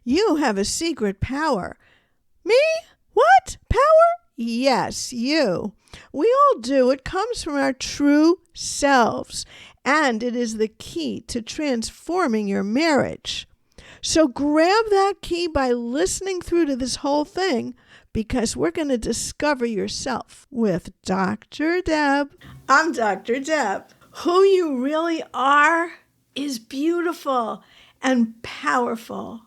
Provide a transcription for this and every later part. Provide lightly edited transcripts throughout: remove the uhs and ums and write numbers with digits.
You have a secret power. Me? What? Power? Yes, you. We all do. It comes from our true selves, and it is the key to transforming your marriage. So grab that key by listening through to this whole thing, because we're going to discover yourself with Dr. Deb. I'm Dr. Deb. Who you really are is beautiful and powerful.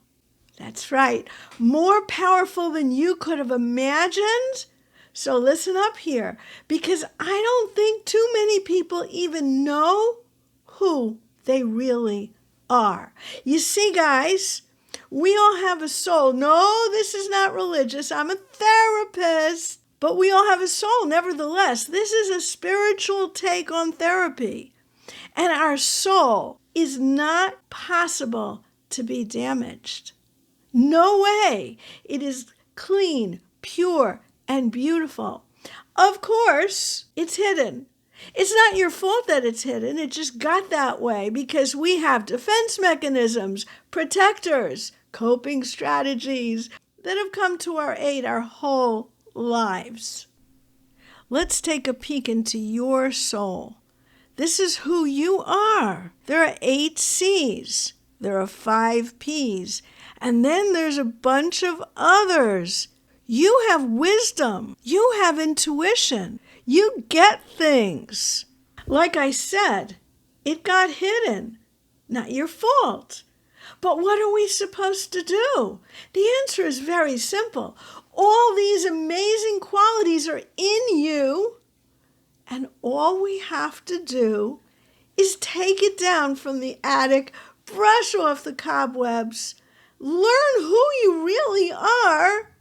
That's right. More powerful than you could have imagined. So listen up here, because I don't think too many people even know who they really are. You see, guys, we all have a soul. No, this is not religious. I'm a therapist. But we all have a soul, nevertheless. This is a spiritual take on therapy. And our soul is not possible to be damaged. No way. It is clean, pure, and beautiful. Of course, it's hidden. It's not your fault that it's hidden. It just got that way because we have defense mechanisms, protectors, coping strategies that have come to our aid our whole lives. Let's take a peek into your soul. This is who you are. There are 8 C's. There are 5 P's. And then there's a bunch of others. You have wisdom. You have intuition. You get things. Like I said, it got hidden. Not your fault. But what are we supposed to do? The answer is very simple. All these amazing qualities are in you, and all we have to do is take it down from the attic, brush off the cobwebs, learn who you really are,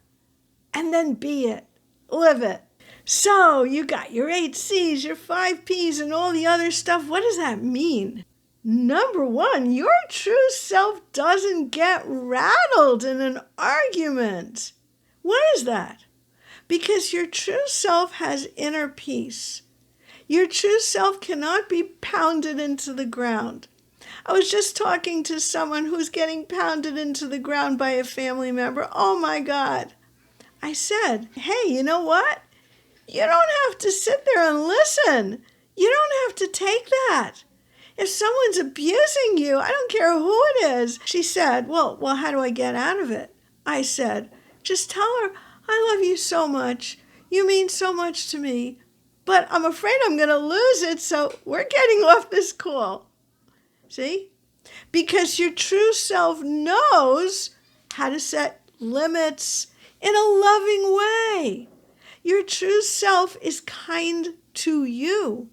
and then be it. Live it. So you got your 8 C's, your 5 P's, and all the other stuff. What does that mean? Number 1, your true self doesn't get rattled in an argument. Why is that? Because your true self has inner peace. Your true self cannot be pounded into the ground. I was just talking to someone who's getting pounded into the ground by a family member. Oh my God. I said, hey, you know what? You don't have to sit there and listen. You don't have to take that. If someone's abusing you, I don't care who it is. She said, well, how do I get out of it? I said, just tell her, I love you so much. You mean so much to me. But I'm afraid I'm going to lose it, so we're getting off this call. See? Because your true self knows how to set limits in a loving way. Your true self is kind to you,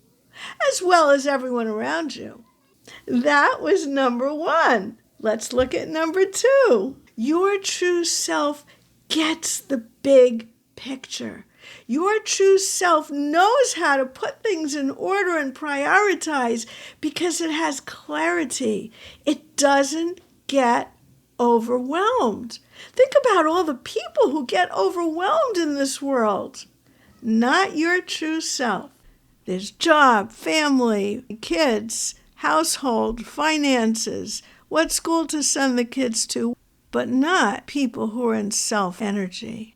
as well as everyone around you. That was number 1. Let's look at number 2. Your true self gets the big picture. Your true self knows how to put things in order and prioritize because it has clarity. It doesn't get overwhelmed. Think about all the people who get overwhelmed in this world. Not your true self. There's job, family, kids, household, finances, what school to send the kids to, but not people who are in self-energy.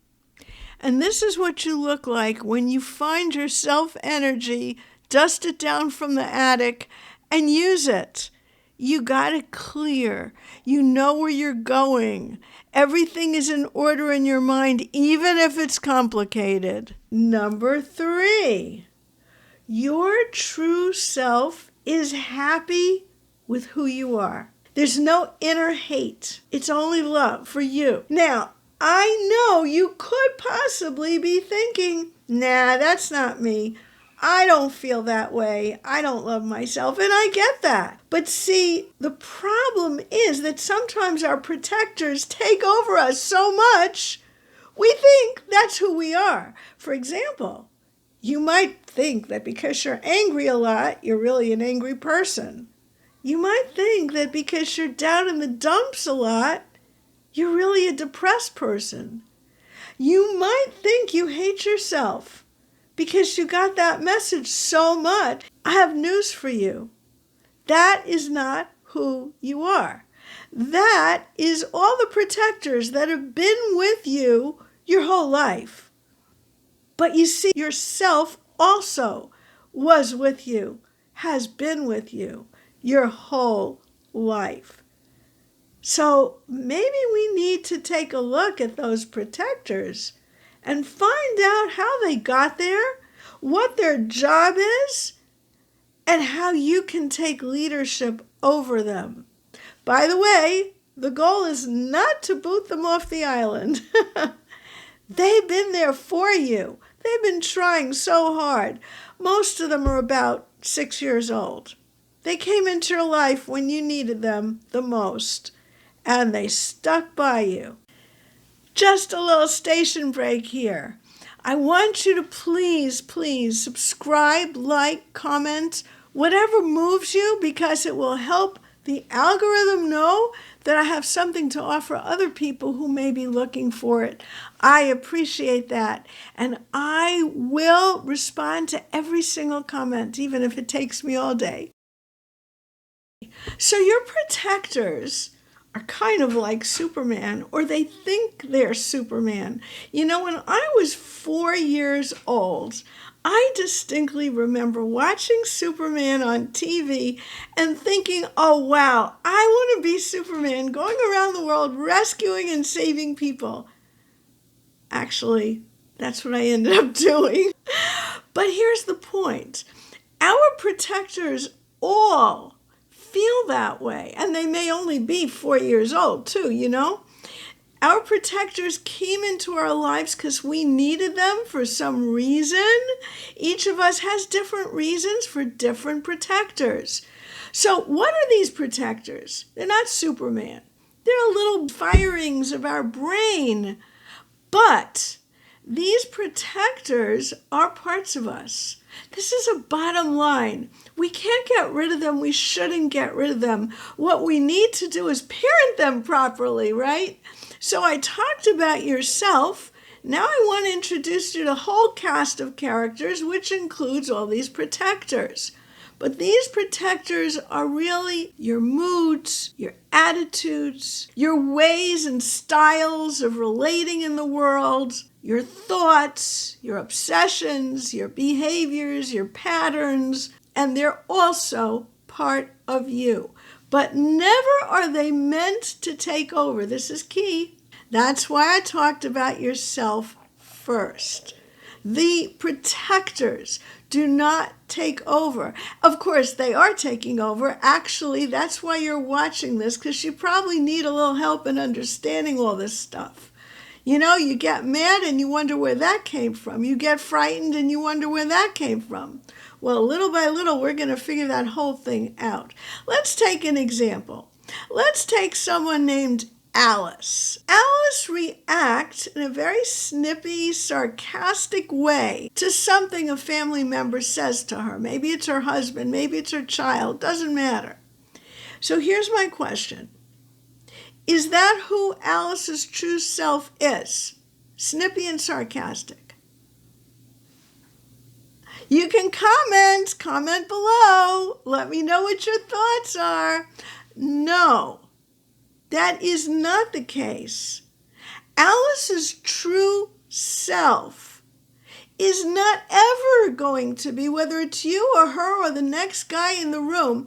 And this is what you look like when you find your self-energy, dust it down from the attic, and use it. You got it clear. You know where you're going. Everything is in order in your mind, even if it's complicated. Number 3, your true self is happy with who you are. There's no inner hate. It's only love for you. Now, I know you could possibly be thinking, nah, that's not me. I don't feel that way. I don't love myself. And I get that. But see, the problem is that sometimes our protectors take over us so much, we think that's who we are. For example, you might think that because you're angry a lot, you're really an angry person. You might think that because you're down in the dumps a lot, you're really a depressed person. You might think you hate yourself because you got that message so much. I have news for you. That is not who you are. That is all the protectors that have been with you your whole life. But you see, yourself also was with you, has been with you your whole life. So maybe we need to take a look at those protectors and find out how they got there, what their job is, and how you can take leadership over them. By the way, the goal is not to boot them off the island. They've been there for you. They've been trying so hard. Most of them are about 6 years old. They came into your life when you needed them the most, and they stuck by you. Just a little station break here. I want you to please subscribe, like, comment, whatever moves you, because it will help the algorithm know that I have something to offer other people who may be looking for it. I appreciate that. And I will respond to every single comment, even if it takes me all day. So your protectors are kind of like Superman, or they think they're Superman. You know, when I was 4 years old, I distinctly remember watching Superman on TV and thinking, oh wow, I want to be Superman, going around the world rescuing and saving people. Actually, that's what I ended up doing. But here's the point. Our protectors all feel that way, and they may only be 4 years old too, you know. Our protectors came into our lives because we needed them for some reason. Each of us has different reasons for different protectors. So what are these protectors? They're not Superman. They're little firings of our brain. But these protectors are parts of us. This is a bottom line. We can't get rid of them. We shouldn't get rid of them. What we need to do is parent them properly, right? So I talked about yourself. Now I want to introduce you to the whole cast of characters, which includes all these protectors. But these protectors are really your moods, your attitudes, your ways and styles of relating in the world, your thoughts, your obsessions, your behaviors, your patterns, and they're also part of you. But never are they meant to take over. This is key. That's why I talked about yourself first. The protectors do not take over. Of course, they are taking over. Actually, that's why you're watching this, because you probably need a little help in understanding all this stuff. You know, you get mad and you wonder where that came from. You get frightened and you wonder where that came from. Well, little by little, we're going to figure that whole thing out. Let's take an example. Let's take someone named Alice. Alice reacts in a very snippy, sarcastic way to something a family member says to her. Maybe it's her husband, maybe it's her child, doesn't matter. So here's my question. Is that who Alice's true self is? Snippy and sarcastic. You can comment below. Let me know what your thoughts are. No, that is not the case. Alice's true self is not ever going to be, whether it's you or her or the next guy in the room,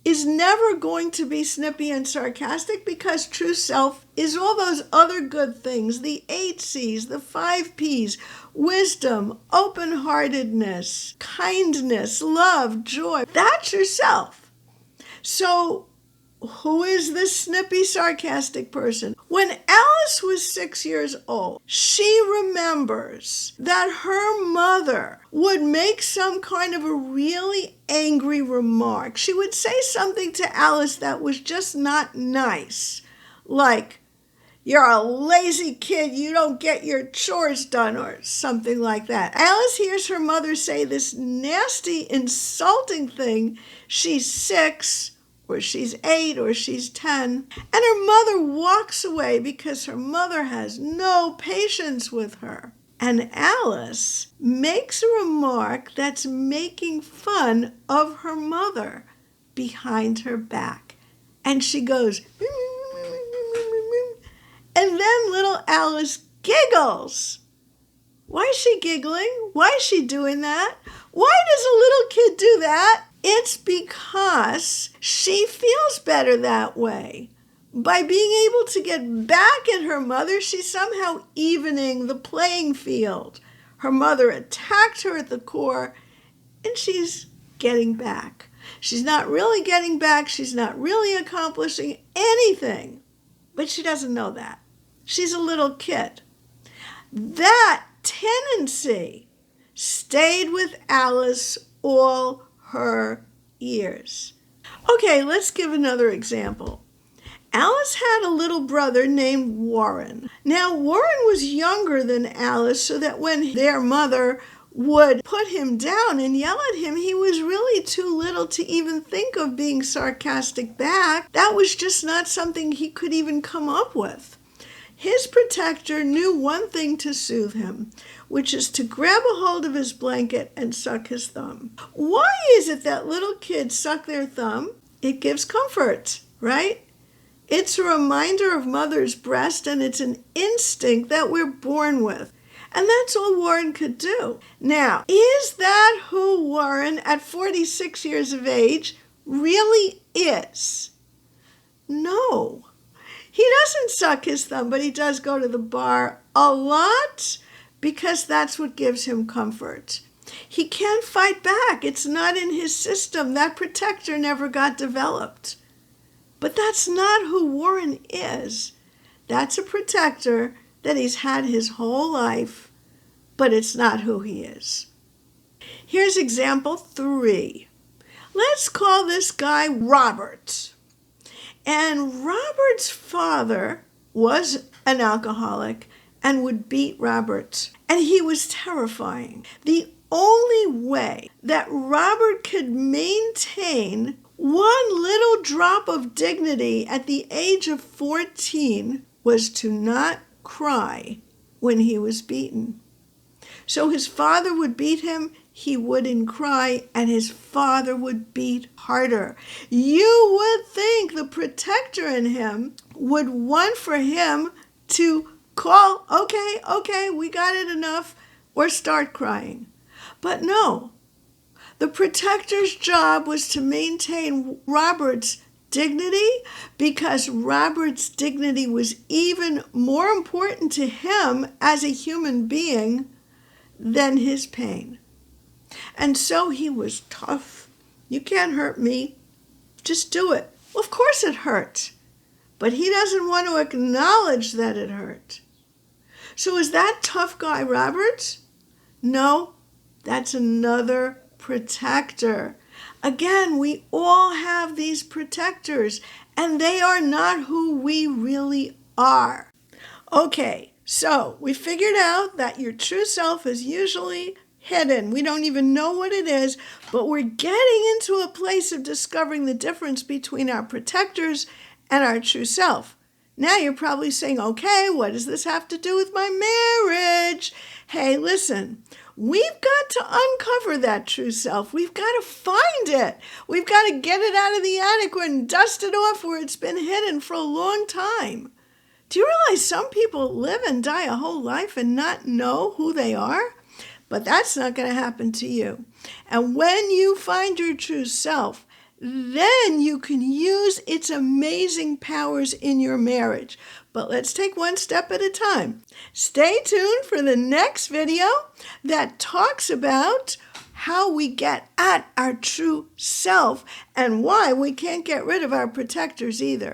is never going to be snippy and sarcastic, because true self is all those other good things, the 8 C's, the 5 P's, wisdom, open-heartedness, kindness, love, joy. That's yourself. So who is this snippy, sarcastic person? When Alice was 6 years old, she remembers that her mother would make some kind of a really angry remark. She would say something to Alice that was just not nice, like, "You're a lazy kid, you don't get your chores done," or something like that. Alice hears her mother say this nasty, insulting thing. She's 6, or she's 8, or she's 10, and her mother walks away because her mother has no patience with her. And Alice makes a remark that's making fun of her mother behind her back. And she goes, And then little Alice giggles. Why is she giggling? Why is she doing that? Why does a little kid do that? It's because she feels better that way. By being able to get back at her mother, she's somehow evening the playing field. Her mother attacked her at the core, and she's getting back. She's not really getting back. She's not really accomplishing anything. But she doesn't know that. She's a little kid. That tendency stayed with Alice all her years. Okay, let's give another example. Alice had a little brother named Warren. Now, Warren was younger than Alice, so that when their mother would put him down and yell at him, he was really too little to even think of being sarcastic back. That was just not something he could even come up with. His protector knew one thing to soothe him, which is to grab a hold of his blanket and suck his thumb. Why is it that little kids suck their thumb? It gives comfort, right? It's a reminder of mother's breast, and it's an instinct that we're born with. And that's all Warren could do. Now, is that who Warren, at 46 years of age, really is? No. He doesn't suck his thumb, but he does go to the bar a lot because that's what gives him comfort. He can't fight back. It's not in his system. That protector never got developed. But that's not who Warren is. That's a protector that he's had his whole life, but it's not who he is. Here's example 3. Let's call this guy Robert. And Robert's father was an alcoholic and would beat Robert. And he was terrifying. The only way that Robert could maintain one little drop of dignity at the age of 14 was to not cry when he was beaten. So his father would beat him, he wouldn't cry, and his father would beat harder. You would think the protector in him would want for him to call, okay, we got it enough, or start crying. But no. The protector's job was to maintain Robert's dignity because Robert's dignity was even more important to him as a human being than his pain. And so he was tough. You can't hurt me. Just do it. Well, of course it hurt. But he doesn't want to acknowledge that it hurt. So is that tough guy Robert? No, that's another protector. Again, we all have these protectors, and they are not who we really are. Okay, so we figured out that your true self is usually hidden. We don't even know what it is, but we're getting into a place of discovering the difference between our protectors and our true self. Now you're probably saying, okay, what does this have to do with my marriage? Hey, listen. We've got to uncover that true self. We've got to find it. We've got to get it out of the attic and dust it off where it's been hidden for a long time. Do you realize some people live and die a whole life and not know who they are? But that's not going to happen to you. And when you find your true self, then you can use its amazing powers in your marriage. But let's take one step at a time. Stay tuned for the next video that talks about how we get at our true self and why we can't get rid of our protectors either.